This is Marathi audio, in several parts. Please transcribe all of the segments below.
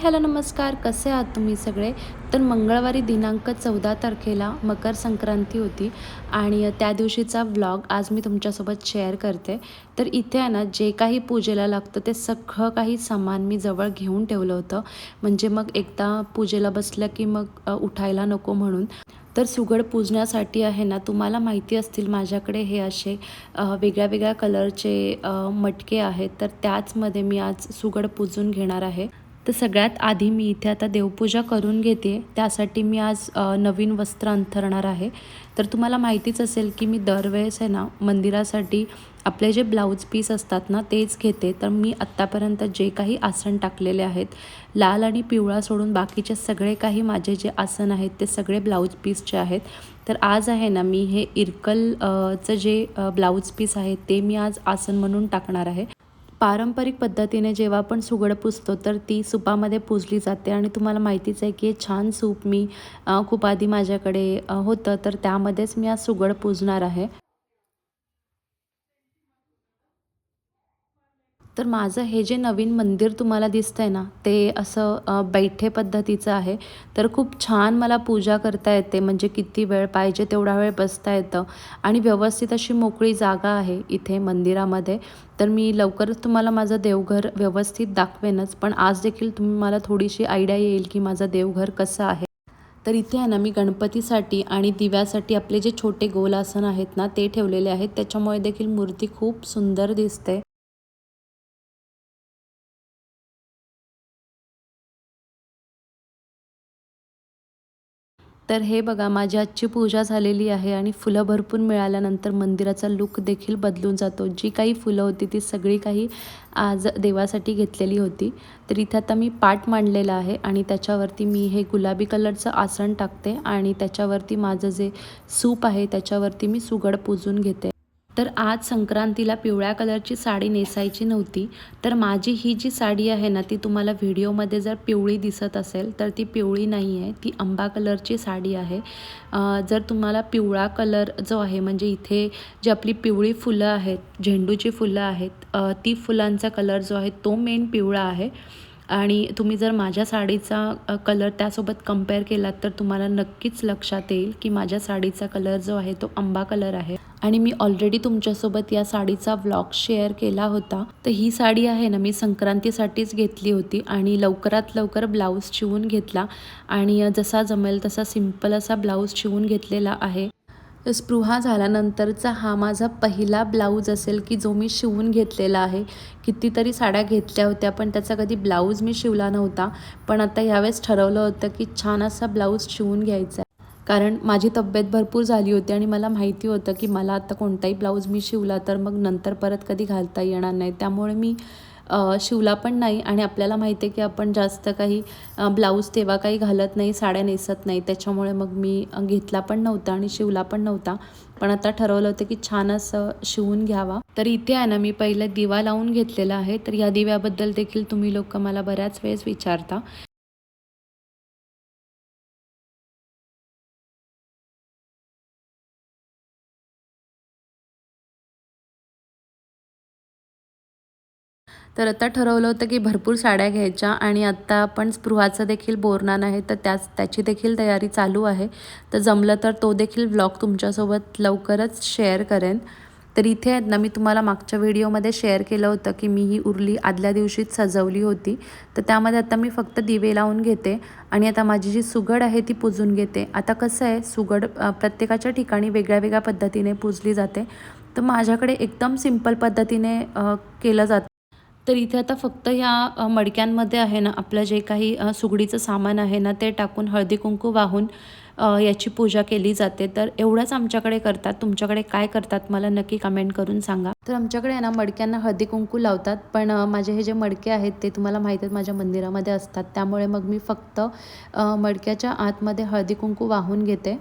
हॅलो नमस्कार, कसे आहात तुम्ही सगळे? तर मंगळवारी दिनांक 14 तारखेला मकर संक्रांती होती आणि त्या दिवशीचा व्लॉग आज मी तुमच्यासोबत शेअर करते. तर इथे आहे ना, जे काही पूजेला लागतं ते सगळं काही सामान मी जवळ घेऊन ठेवलं होतं. म्हणजे मग एकदा पूजेला बसलं की मग उठायला नको म्हणून. तर सुगड पूजण्यासाठी आहे ना, तुम्हाला माहिती असतील माझ्याकडे हे असे वेगळ्या वेगळ्या कलरचे मटके आहेत. तर त्याचमध्ये मी आज सुगड पूजून घेणार आहे. तर सगळ्यात आधी मी इथे आता देवपूजा करून घेते. त्यासाठी मी आज नवीन वस्त्र अंथरणार आहे. तर तुम्हाला माहितीच असेल की मी दरवेळेस आहे ना, मंदिरासाठी आपले जे ब्लाऊज पीस असतात ना तेच घेते. तर मी आत्तापर्यंत जे काही आसन टाकलेले आहेत, लाल आणि पिवळा सोडून बाकीचे सगळे काही माझे जे आसन आहेत ते सगळे ब्लाऊज पीसचे आहेत. तर आज आहे ना, मी हे इरकल चं जे ब्लाऊज पीस आहे ते मी आज आसन म्हणून टाकणार आहे. पारंपरिक पद्धतीने जेव्हा आपण सुगड पुजतो तर ती सुपामध्ये पुजली जाते आणि तुम्हाला माहितीच आहे की हे छान सूप मी खूप आधी माझ्याकडे होतं, तर त्यामध्येच मी आज सुगड पूजणार आहे. तर माझं हे जे नवीन मंदिर तुम्हाला दिसतंय ना, ते असं बैठे पद्धतीचं आहे. तर खूप छान मला पूजा करता येते, म्हणजे किती वेळ पाहिजे तेवढा वेळ बसता येतं आणि व्यवस्थित अशी मोकळी जागा आहे इथे मंदिरामध्ये. तर मी लवकरच तुम्हाला माझं देवघर व्यवस्थित दाखवेनच, पण आज देखील तुम्ही मला थोडीशी आयडिया येईल की माझं देवघर कसं आहे. तर इथे आहे ना, मी गणपतीसाठी आणि दिव्यासाठी आपले जे छोटे गोल आसन आहेत ना, ते ठेवलेले आहेत. त्याच्यामुळे देखील मूर्ती खूप सुंदर दिसते. तर हे बघा, माझी आजची पूजा झालेली आहे आणि फुलं भरपूर मिळाल्यानंतर मंदिराचा लूक देखील बदलून जातो. जी काही फुलं होती ती सगळी काही आज देवासाठी घेतलेली होती. तर इथे आता मी पाट मांडलेला आहे आणि त्याच्यावरती मी हे गुलाबी कलरचं आसन टाकते आणि त्याच्यावरती माझं जे सूप आहे त्याच्यावरती मी सुगड पुजून घेते. तर आज संक्रांतीला पिवळ्या कलरची साडी नेसायची नव्हती. तर माझी ही जी साडी आहे ना, ती तुम्हाला व्हिडिओमध्ये जर पिवळी दिसत असेल तर ती पिवळी नाही आहे, ती आंबा कलरची साडी आहे. जर तुम्हाला पिवळा कलर जो आहे, म्हणजे इथे जी आपली पिवळी फुलं आहेत, झेंडूची फुलं आहेत, ती फुलांचा कलर जो आहे तो मेन पिवळा आहे. आणि तुम्ही जर माझ्या साडीचा कलर त्यासोबत कंपेअर केलात तर तुम्हाला नक्कीच लक्षात येईल की माझ्या साडीचा कलर जो आहे तो आंबा कलर आहे. आणि मी ऑलरेडी तुमच्यासोबत या साडीचा व्लॉग शेअर केला होता. तर ही साडी आहे ना, मी संक्रांतीसाठीच घेतली होती आणि लवकरात लवकर ब्लाऊज शिवून घेतला आणि जसा जमेल तसा सिंपल असा ब्लाऊज शिवून घेतलेला आहे. स्पृहा झाल्यानंतरचा हा माझा पहिला ब्लाऊज असेल की जो मी शिवून घेतलेला आहे. कितीतरी साड्या घेतल्या होत्या पण त्याचा कधी ब्लाऊज मी शिवला नव्हता. पण आता यावेळेस ठरवलं होतं की छान असा ब्लाऊज शिवून घ्यायचा आहे. कारण माझी तब्येत भरपूर झाली होती आणि मला माहिती होतं की मला आता कोणताही ब्लाऊज मी शिवला तर मग नंतर परत कधी घालता येणार नाही. त्यामुळे मी शिवला पण नाही आणि आपल्याला माहिती आहे की आपण जास्त काही ब्लाऊज तेव्हा काही घालत नाही, साड्या नेसत नाही. त्याच्यामुळे मग मी घेतला पण नव्हता आणि शिवला पण नव्हता. पण आता ठरवलं होतं की छान असं शिवून घ्यावा. तर इथे आहे ना, मी पहिलं दिवा लावून घेतलेला आहे. तर या दिव्याबद्दल देखील तुम्ही लोक मला बऱ्याच वेळेस विचारता. तर आता ठरवलं होतं की भरपूर साड्या घ्यायच्या आणि आत्ता आपण स्पृहाचं देखील बोरनान आहे, तर त्याची देखील तयारी चालू आहे. तर जमलं तर तो देखील व्लॉग तुमच्यासोबत लवकरच शेअर करेन. तर इथे आहेत ना, मी तुम्हाला मागच्या व्हिडिओमध्ये शेअर केलं होतं की मी ही उरली आदल्या दिवशीच सजवली होती. तर त्यामध्ये आता मी फक्त दिवे लावून घेते आणि आता माझी जी सुगड आहे ती पुजून घेते. आता कसं आहे, सुगड प्रत्येकाच्या ठिकाणी वेगळ्या वेगळ्या पद्धतीने पूजली जाते. तर माझ्याकडे एकदम सिंपल पद्धतीने केलं जातं. तर इथे आता फक्त ह्या मडक्यांमध्ये आहे ना, आपलं जे काही सुगडीचं सामान आहे ना ते टाकून हळदी-कुंकू वाहून याची पूजा केली जाते. तर एवढंच आमच्याकडे करतात. तुमच्याकडे काय करतात मला नक्की कमेंट करून सांगा. तर आमच्याकडे आहे ना, मडक्यांना हळदी-कुंकू लावतात. पण माझे हे जे मडके आहेत ते तुम्हाला माहीत आहेत माझ्या मंदिरामध्ये असतात. त्यामुळे मग मी फक्त मडक्याच्या आतमध्ये हळदी-कुंकू वाहून घेते.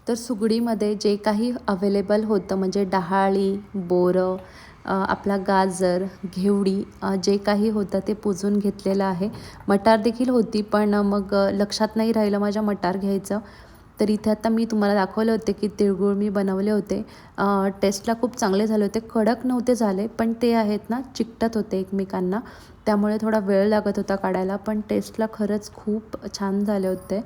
तर सुगडीमध्ये जे काही अवेलेबल होतं म्हणजे डहाळी, बोरं, आपला गाजर, घेवडी, जे काही होतं ते पुजून घेतलेलं आहे. मटार देखील होती, पण मग लक्षात नाही राहिलं माझ्या मटार घ्यायचं. तर इथे आता मी तुम्हाला दाखवले होते की तिळगुळ मी बनवले होते. टेस्टला खूप चांगले झाले होते. कडक नव्हते झाले, पण ते आहेत ना चिकटत होते एकमेकांना. त्यामुळे थोडा वेळ लागत होता काढायला, पण टेस्टला खरंच खूप छान झाले होते.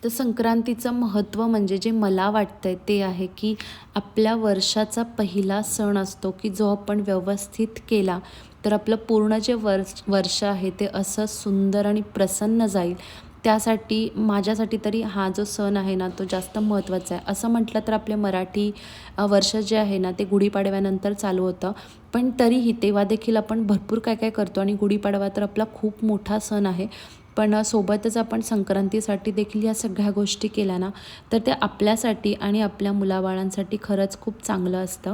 तर संक्रांतीचं महत्त्व म्हणजे जे मला वाटतंय ते आहे की आपल्या वर्षाचा पहिला सण असतो की जो आपण व्यवस्थित केला तर आपलं पूर्ण जे वर्ष आहे ते असं सुंदर आणि प्रसन्न जाईल. त्यासाठी माझ्यासाठी तरी हा जो सण आहे ना तो जास्त महत्त्वाचा आहे. असं म्हटलं तर आपले मराठी वर्ष जे आहे ना ते गुढीपाडव्यानंतर चालू होतं. पण तरीही तेव्हा देखील आपण भरपूर काय काय करतो आणि गुढीपाडवा तर आपला खूप मोठा सण आहे. पण सोबतच आपण संक्रांतीसाठी देखील या सगळ्या गोष्टी केल्या ना तर ते आपल्यासाठी आणि आपल्या मुलाबाळांसाठी खरंच खूप चांगलं असतं.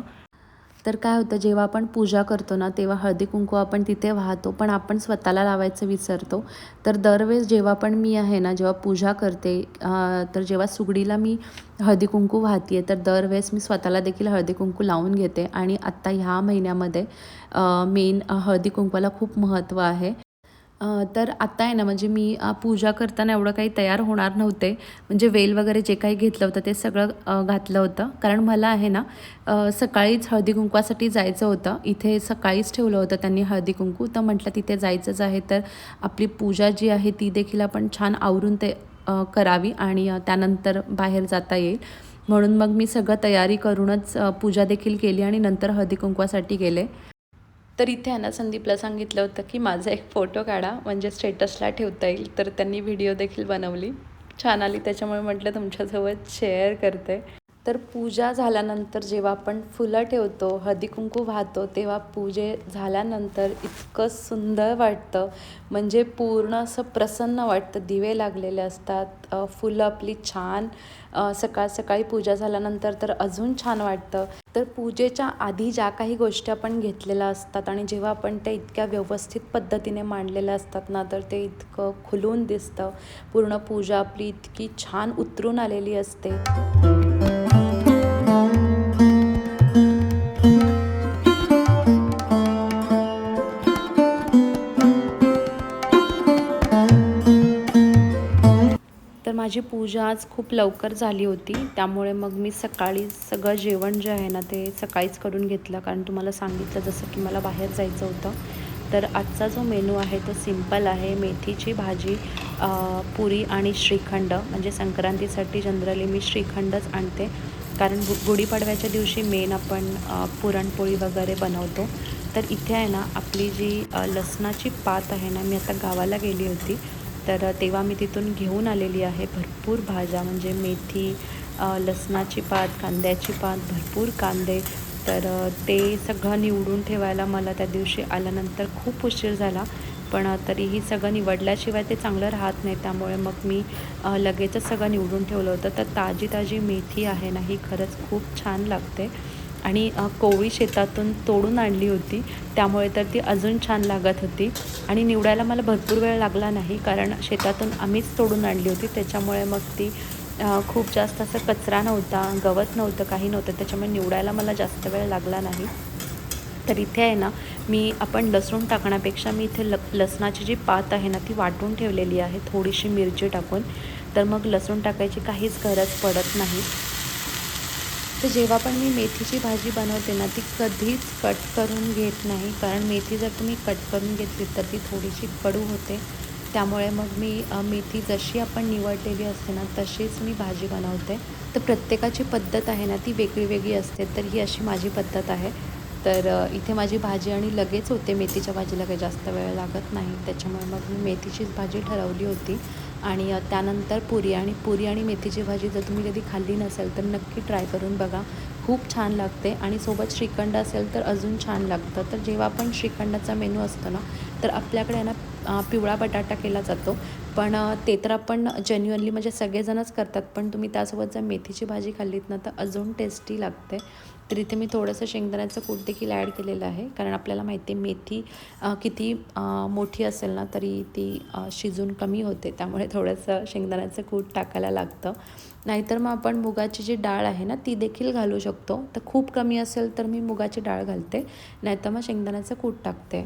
तर काय होतं जेव्हा आपण पूजा करतो ना तेव्हा हळदी कुंकू आपण तिथे वाहतो, पण आपण स्वतःला लावायचं विसरतो. तर दरवेळेस जेव्हा पण मी आहे ना जेव्हा पूजा करते, तर जेव्हा सुगडीला मी हळदी कुंकू वाहते तर दरवेळेस मी स्वतःला देखील हळदी कुंकू लावून घेते. आणि आत्ता ह्या महिन्यामध्ये मेन हळदी कुंकवाला खूप महत्त्व आहे. तर आता आहे ना म्हणजे मी पूजा करताना एवढं काही तयार होणार नव्हते. म्हणजे वेल वगैरे जे काही घेतलं होतं ते सगळं घातलं होतं. कारण मला आहे ना सकाळीच हळदी कुंकवासाठी जायचं होतं. इथे सकाळीच ठेवलं होतं त्यांनी हळदी कुंकू. तर म्हटलं तिथे जायचंच आहे तर आपली पूजा जी आहे ती देखील आपण छान आवरून ते करावी आणि त्यानंतर बाहेर जाता येईल. म्हणून मग मी सगळं तयारी करूनच पूजा देखील केली आणि नंतर हळदी कुंकवासाठी गेले. तर इथे आहे ना संदीपला सांगितलं होतं की माझा एक फोटो काढा म्हणजे स्टेटसला ठेवता येईल. तर त्यांनी व्हिडिओ देखील बनवली. छान आली त्याच्यामुळे म्हटलं तुमच्यासोबत शेअर करते. तर पूजा झाल्यानंतर जेव्हा आपण फुलं ठेवतो, हळदी-कुंकू वाहतो, तेव्हा पूजे झाल्यानंतर इतकं सुंदर वाटतं. म्हणजे पूर्ण असं प्रसन्न वाटतं. दिवे लागलेले असतात, फुलं आपली छान, सकाळ-सकाळी पूजा झाल्यानंतर तर अजून छान वाटतं. तर पूजेच्या आधी ज्या काही गोष्टी आपण घेतलेल्या असतात आणि जेव्हा आपण त्या इतक्या व्यवस्थित पद्धतीने मांडलेल्या असतात ना, तर ते इतकं खुलून दिसतं. पूर्ण पूजा आपली इतकी छान उतरून आलेली असते. तर माझी पूजा आज खूप लवकर झाली होती. त्यामुळे मग मी सकाळी सगळं जेवण जे आहे ना, ते सकाळीच करून घेतलं. कारण तुम्हाला सांगितलं जसं की मला बाहेर जायचं होतं. तर आजचा जो मेनू आहे तो सिंपल आहे. मेथीची भाजी, पुरी आणि श्रीखंड. म्हणजे संक्रांतीसाठी जनरली मी श्रीखंडच आणते. कारण गुढीपाडव्याच्या दिवशी मेन आपण पुरणपोळी वगैरे बनवतो. तर इथे आहे ना आपली जी लसणाची पात आहे ना, मी आता गावाला गेली होती. तर तेव्हा मी तिथून घेऊन आलेली आहे भरपूर भाज्या म्हणजे मेथी, लसणाची पात, कांद्याची पात, भरपूर कांदे. तर ते सगळं निवडून ठेवायला मला त्या दिवशी आल्यानंतर खूप उशीर झाला. पण तरीही सगळं निवडल्याशिवाय ते चांगलं राहत नाही. त्यामुळे मग मी लगेचच सगळं निवडून ठेवलं होतं. तर ताजी ताजी मेथी आहे ना ही खरंच खूप छान लागते. आणि कोवळी शेतातून तोडून आणली होती. त्यामुळे तर ती अजून छान लागत होती. आणि निवडायला मला भरपूर वेळ लागला नाही कारण शेतातून आम्हीच तोडून आणली होती. त्याच्यामुळे मग ती खूप जास्त असं कचरा नव्हता, गवत नव्हतं, काही नव्हतं. त्याच्यामुळे निवडायला मला जास्त वेळ लागला नाही. तर इथे आहे ना मी आपण लसूण टाकण्यापेक्षा मी इथे लसणाची जी पात आहे ना ती वाटून ठेवलेली आहे थोडीशी मिरची टाकून. तर मग लसूण टाकायची काहीच गरज पडत नाही. तर जेव्हा पण मी मेथीची भाजी बनवते ना ती कधीच कट करून घेत नाही. कारण मेथी जर तुम्ही कट करून घेतली तर ती थोडीशी कडू होते. त्यामुळे मग मी मेथी जशी आपण निवडलेली असते ना तशीच मी भाजी बनवते. तर प्रत्येकाची पद्धत आहे ना ती वेगळी वेगळी असते. तर ही अशी माझी पद्धत आहे. तर इथे माझी भाजी आणि लगेच होते. मेथीच्या भाजीला काही जास्त वेळ लागत नाही. त्याच्यामुळे मग मी मेथीचीच भाजी ठरवली होती. आणि त्यानंतर पुरी आणि मेथीची भाजी जर तुम्ही कधी खाल्ली नसेल तर नक्की ट्राय करून बघा. खूप छान लागते आणि सोबत श्रीखंड असेल तर अजून छान लागतं. तर जेव्हा आपण श्रीखंडाचा मेनू असतो ना तर आपल्याकडे ना पिवळा बटाटा केला जातो, पण ते तर आपण जेन्युअनली म्हणजे सगळेजणच करतात, पण तुम्ही त्यासोबत जर मेथीची भाजी खाल्लीत ना तर अजून टेस्टी लागते. तर इथे मी थोडंसं शेंगदाण्याचं कूट देखील ॲड केलेलं आहे, कारण आपल्याला माहिती आहे मेथी किती मोठी असेल ना तरी ती शिजून कमी होते, त्यामुळे थोडंसं शेंगदाण्याचं कूट टाकायला लागतं. नाहीतर मग आपण मुगाची जी डाळ आहे ना ती देखील घालू शकतो. तर खूप कमी असेल तर मी मुगाची डाळ घालते, नाहीतर मग शेंगदाण्याचं कूट टाकते.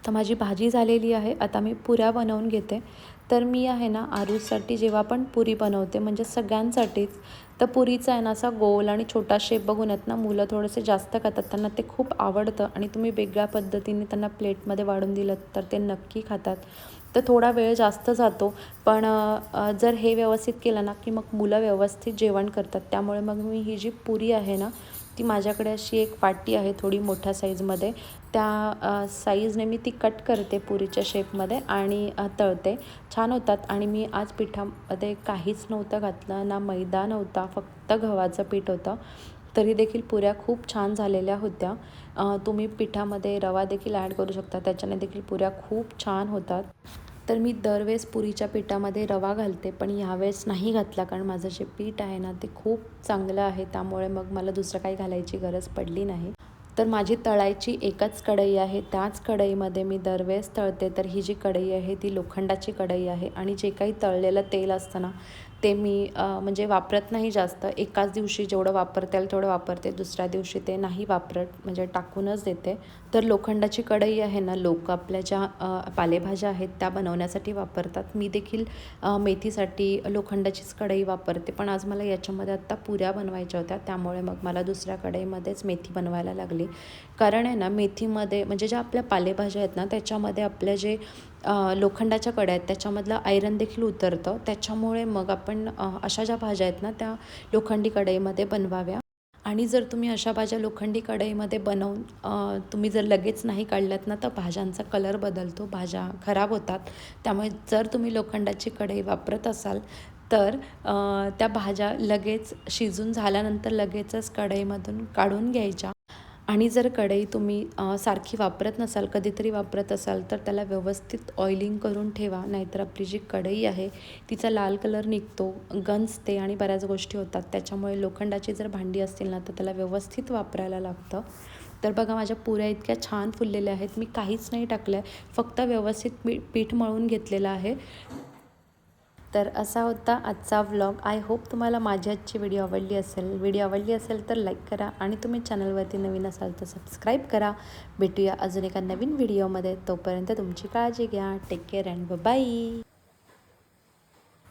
तर माझी भाजी झालेली आहे. आता मी पुऱ्या बनवून घेते. तर मी आहे ना आरूसाठी जेव्हा पण पुरी बनवते म्हणजे सगळ्यांसाठीच, तर पुरीचा आहे ना असा गोल आणि छोटा शेप बघून आहेत ना मुलं थोडेसे जास्त खातात. त्यांना ते खूप आवडतं आणि तुम्ही वेगळ्या पद्धतीने त्यांना प्लेटमध्ये वाढून दिलं तर ते नक्की खातात. तर थोडा वेळ जास्त जातो, पण जर हे व्यवस्थित केलं ना की मग मुलं व्यवस्थित जेवण करतात. त्यामुळे मग मी ही जी पुरी आहे ना ती माझ्याकडे अशी एक वाटी आहे थोडी मोठ्या साईजमध्ये, त्या साईजने मी ती कट करते पुरीच्या शेपमध्ये आणि तळते. छान होतात. आणि मी आज पिठामध्ये काहीच नव्हतं घातलं, ना मैदा नव्हता, फक्त गव्हाचं पीठ होतं. तरी देखील पुऱ्या खूप छान झालेल्या होत्या. तुम्ही पिठामध्ये रवा देखील ॲड करू शकता, त्याच्याने देखील पुऱ्या खूप छान होतात. तर मी दरवेळेस पुरीच्या पिठामध्ये रवा घालते, पण ह्यावेळेस नाही घातला, कारण माझं जे पीठ आहे ना ते खूप चांगलं आहे, त्यामुळे मग मला दुसरं काही घालायची गरज पडली नाही. तर माझी तळायची एकच कढई आहे, त्याच कढईमध्ये मी दरवेळेस तळते. तर ही जी कढई आहे ती लोखंडाची कढई आहे आणि जे काही तळलेलं तेल असतं ना ते मी म्हणजे वापरत नाही जास्त. एकाच दिवशी जेवढं वापरता येईल तेवढं वापरते, दुसऱ्या दिवशी ते नाही वापरत, म्हणजे टाकूनच देते. तर लोखंडाची कढई आहे ना लोक आपल्या ज्या पालेभाज्या आहेत त्या बनवण्यासाठी वापरतात. मी देखील मेथीसाठी लोखंडाचीच कढई वापरते, पण आज मला याच्यामध्ये आत्ता पुऱ्या बनवायच्या होत्या, त्यामुळे मग मला दुसऱ्या कढईमध्येच मेथी बनवायला लागली. कारण आहे ना मेथीमध्ये म्हणजे ज्या आपल्या पालेभाज्या आहेत ना त्याच्यामध्ये आपल्या जे लोखंडाच्या कढया आहेत त्याच्यामधलं आयरन देखील उतरतं. त्याच्यामुळे मग आपण अशा ज्या भाज्या आहेत ना त्या लोखंडी कढईमध्ये बनवाव्या. आणि जर तुम्ही अशा भाज्या लोखंडी कढईमध्ये बनवून तुम्ही जर लगेच नाही काढल्यात ना तर भाज्यांचा कलर बदलतो, भाज्या खराब होतात. त्यामुळे जर तुम्ही लोखंडाची कढई वापरत असाल तर त्या भाज्या लगेच शिजून झाल्यानंतर लगेचच कढईमधून काढून घ्यायच्या. आणि जर कढई तुम्ही सारखी वापरत नसाल, कधीतरी वापरत असाल तर त्याला व्यवस्थित ऑइलिंग करून ठेवा, नाहीतर आपली जी कढई आहे तिचा लाल कलर निघतो, गंजते आणि बऱ्याच गोष्टी होतात. त्याच्यामुळे लोखंडाची जर भांडी असतील ना तर त्याला व्यवस्थित वापरायला लागतं. तर बघा माझ्या पुऱ्या इतक्या छान फुललेल्या आहेत. मी काहीच नाही टाकलं आहे, फक्त व्यवस्थित पीठ मळून घेतलेलं आहे. तर असा होता आजचा व्लॉग. आय होप तुम्हाला माझी आजची व्हिडिओ आवडली असेल. व्हिडिओ आवडली असेल तर लाईक करा आणि तुम्ही चॅनलवरती नवीन असाल तर सबस्क्राईब करा. भेटूया अजून एका नवीन व्हिडिओमध्ये. तोपर्यंत तुमची काळजी घ्या. Take care and bye.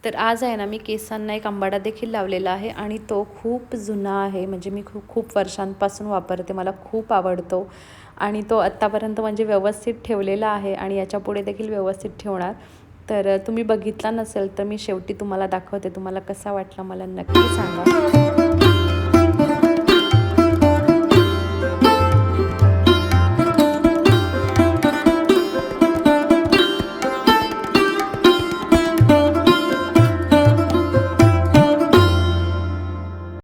तर आज आहे ना मी केसांना एक अंबाडा देखील लावलेला आहे आणि तो खूप जुना आहे, म्हणजे मी खूप खूप वर्षांपासून वापरते, मला खूप आवडतो आणि तो आत्तापर्यंत म्हणजे व्यवस्थित ठेवलेला आहे आणि याच्यापुढे देखील व्यवस्थित ठेवणार. तर तुम्ही बघितला नसेल तर मी शेवटी तुम्हाला दाखवते. तुम्हाला कसा वाटला मला नक्की सांगा.